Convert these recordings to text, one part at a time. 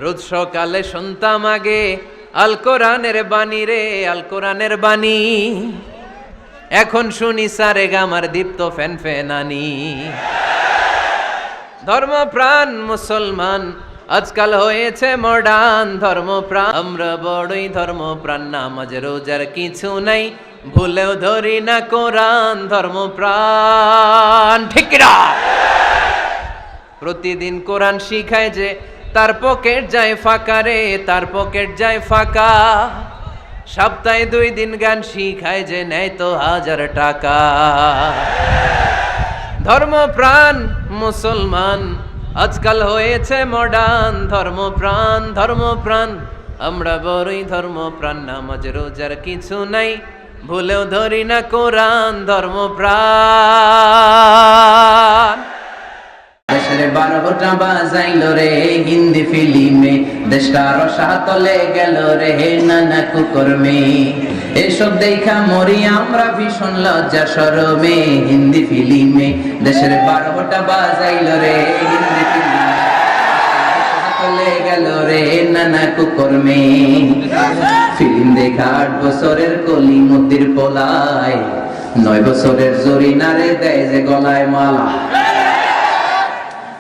রোজ সকালে শুনতাম আগে আল কোরআনের বাণী রে, আল কোরআনের বাণী। এখন শুনি সারে গামার দীপ্ত ফ্যান ফ্যানানি। ধর্মপ্রাণ মুসলমান আজকাল হয়েছে মডার্ন ধর্মপ্রাণ। আমরা বড়ই ধর্মপ্রাণ, নামাজ রোজার কিছু নাই, ভুলেও ধরি না কোরআন। ধর্মপ্রাণ ঠিক না? প্রতিদিন কোরআন শিখায় যে তার পকেট যায় ফাঁকা রে, তার পকেট যায় ফাঁকা। সপ্তাহে 2 দিন গান শিখায় যে নেয় তো 1000 টাকা। ধর্মপ্রাণ মুসলমান আজকাল হয়েছে মডার্ন ধর্মপ্রাণ। ধর্মপ্রাণ আমরা বড়ই ধর্মপ্রাণ, নামাজ রোজার কিছু নাই, ভুলেও ধরি না কোরআন। ধর্মপ্রাণ দেশের 12টা বাজাইল রে হিন্দি ফিল্মে, দেশটা রসাতলে গেল রে নানা কুকর্মে। এসব দেখা মরি আমরা ভীষণ লজ্জা শরমে। হিন্দি ফিল্মে দেশের 12টা বাজাইল রে হিন্দি ফিল্মে, রসাতলে গেল রে নানা কুকর্মে। ফিল্ম দেখা 8 বছরের কলি মতির পোলায়, 9 বছরের জরিনারে দেয় যে গলায় মালা।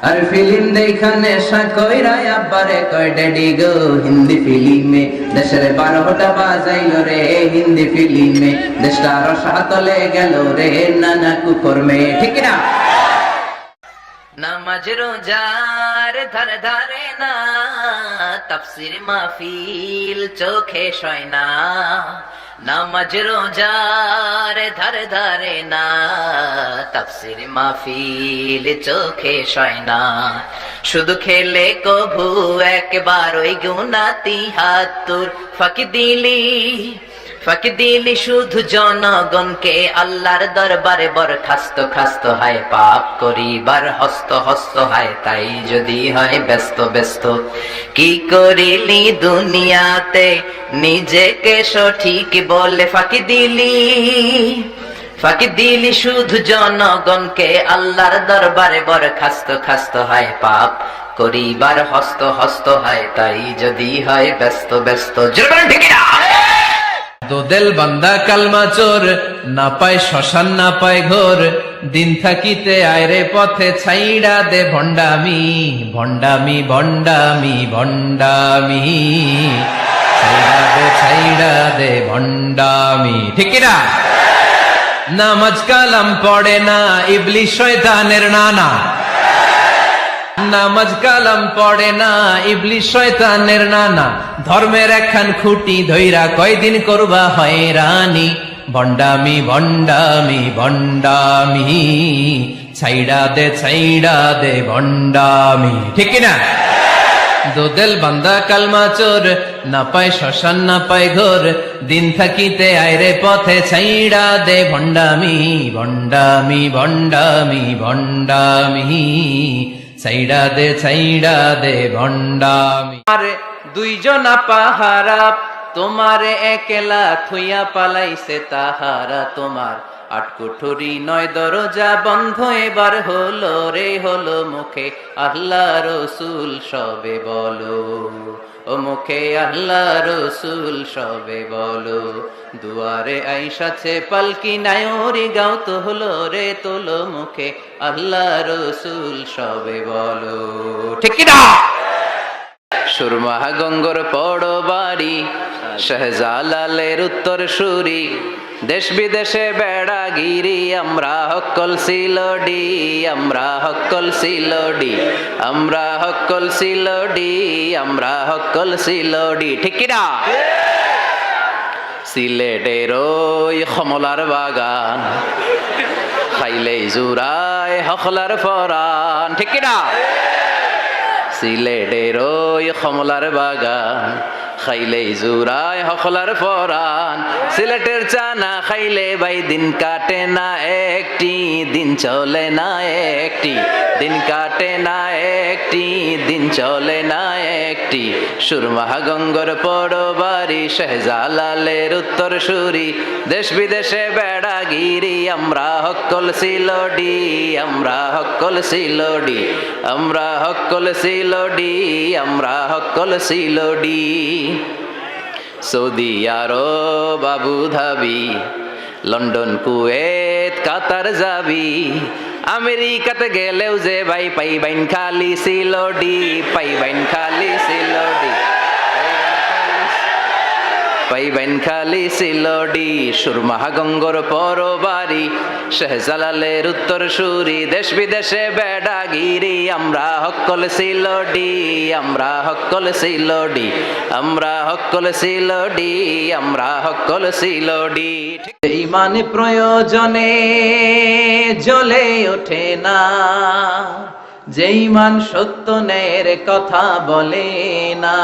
আর ফিল্ম দেখা নেশা কইরা আব্বারে কয় ড্যাডি গো। হিন্দি ফিল্মে দেশের 12টা বাজাইল রে হিন্দি ফিল্মে, দেশটা রসাতলে গেল রে নানা কুকর্মে। ঠিক না? নামাজ রোজার ধার ধারে না, তাফসীর মাহফিল চোখে শয় না। নামাজ রোজার ধার ধারে না, তাফসীর মাহফিল চোখে শয় না। শুধু খেলে কভু একবার ওই গুনাতি হাতুর ফাঁকি দিলি শুধু জনগণকে আল্লাহর দরবারে বরখাস্ত খাস্ত হয়। পাপ করিবার হস্ত হস্ত হয়, তাই যদি হয় ব্যস্ত ব্যস্ত। কি করিলি দুনিয়াতে নিজেকে সঠিক বলে ফাঁকি দিলি শুধু জনগণকে আল্লাহর দরবারে বরখাস্ত খাস্ত হয়। পাপ করিবার হস্ত হস্ত হয়, তাই যদি হয় ব্যস্ত ব্যস্ত। ঠিক না? দোদেল বান্দা কালমা চোর, না পায় শ্মশান না পায় ঘোর। দিন থাকিতে আয়রে পথে ছাইড়া দে ভণ্ডামি, ভণ্ডামি ভণ্ডামি ভণ্ডামি। ছাইড়া দে ভণ্ডামি। ঠিক না? নামাজ কালাম পড়ে না ইবলিশ শয়তানের নানা। নামাজ কালাম পড়ে না ইবলিশ শয়তানের নানা। ধর্মের একখান খুঁটি ধইরা কয়দিন করবা হয়রানি। ভণ্ডামি ভণ্ডামি ভণ্ডামি। ছাইড়া দে ভণ্ডামি। ঠিক না? দোদেল বান্দা কালমা চোর, না পায় শ্মশান না পায় ঘোর। দিন থাকিতে আয়রে পথে ছাইড়া দে ভণ্ডামি, ভণ্ডামি ভণ্ডামি ভণ্ডামি। ছাইড়া দে ভণ্ডামি। আরে 2 জনা পাহারা তোমারে একলা থুইয়া পালাইছে তাহারা। তোমার 8 কুঠুরি 9 দরজা বন্ধ এবার হলো রে, হলো মুখে আল্লাহ রসুল সবে বলো। ও মুখে আল্লাহ রসুল সবে বলো। দুয়ারে আইসাছে পালকি নায়রি গাও তো হলো রে, তোলো মুখে আল্লাহ রসুল সবে বলো। ঠিক না? সুরমা গঙ্গর পড়ো বাড়ি, শাহজালালের উত্তর সুরি। দেশ বিদেশে বেড়াগিরি, আমরা হক্কল সিলোডি, আমরা হক্কল সিলোডি, আমরা হক্কল সিলোডি, আমরা হক্কল সিলোডি। ঠিক না? সিলেটের ওই কমলার বাগান, খাইলেই জুরায় হকলার ফরান। ঠিক না? সিলেটের ওই কমলার বাগান, খাইলেই জুরায় হকলার ফরান। সিলেটের চানা খাইলে ভাই দিন কাটে না একটি, দিন চলে না একটি, দিন কাটে না একটি, দিন চলে না একটি। একটি সুরমা গঙ্গর পরবারি শাহজালালের উত্তর সুরি দেশ বিদেশে বেড়াগিরি আমরা হক্কল সিলোডি আমরা হক্কল সিলোডি আমরা হক্কল সিলোডি আমরা হক্কল সিলোডি Saudi Arab Abu Dhabi London Kuwait Qatar যাবি আমেরিকাতে গেলেও যে ভাই পাইবেন খালি সিলোডি পাইবেন খালি সিলোডি পাইবেন খালি সিলোডি সুরমা গঙ্গর পরবারি শাহজালালের উত্তর সুরি দেশ বিদেশে বেড়াগিরি আমরা হক্কল সিলোডি আমরা হক্কল সিলোডি আমরা হক্কল সিলোডি আমরা হক্কল সিলোডি ইমান প্রয়োজনে জ্বলে ওঠে না, যে ইমান সত্য ন্যায়ের কথা বলে না,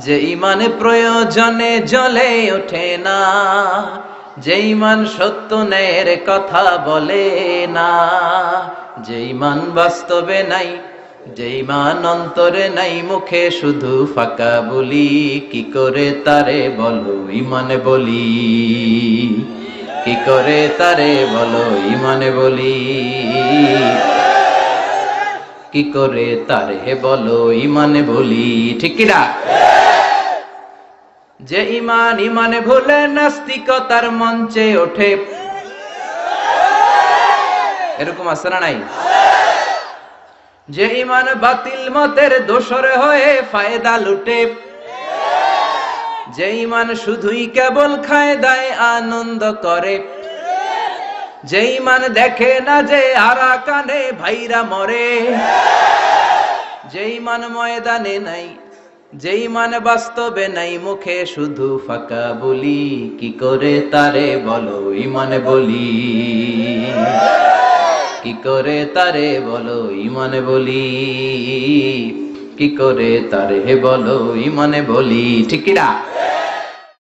যে ইমান প্রয়োজনে জ্বলে ওঠে না, যে ইমান সত্য ন্যায়ের কথা বলে না, যে ইমান বাস্তবে নাই, যে ইমান অন্তরে নাই, মুখে শুধু ফাঁকা বলি, কি করে তারে বলো ইমানে বলি, কি করে তারে বলো ইমানে বলি, কি করে তারে বলো ইমানে বলি, ঠিক কিনা? যে ইমান ইমানে ভুলে নাস্তিকতার মঞ্চে ওঠে, এরকম আছে না নাই? যে ইমান বাতিল মতের দোসর হয়ে ফায়দা লুটে, যে ইমান শুধুই কেবল খায় দায় আনন্দ করে, যে ইমান দেখে না যে আরাকানে ভাইরা মরে, যে ইমান ময়দানে নাই, যে ইমান বাস্তবে নাই, মুখে শুধু ফাঁকা বলি, কি করে তারে বলো ইমানে বলি, কি করে তারে বলো ইমানে বলি, কি করে তারে বলো ইমানে বলি, ঠিক কিনা?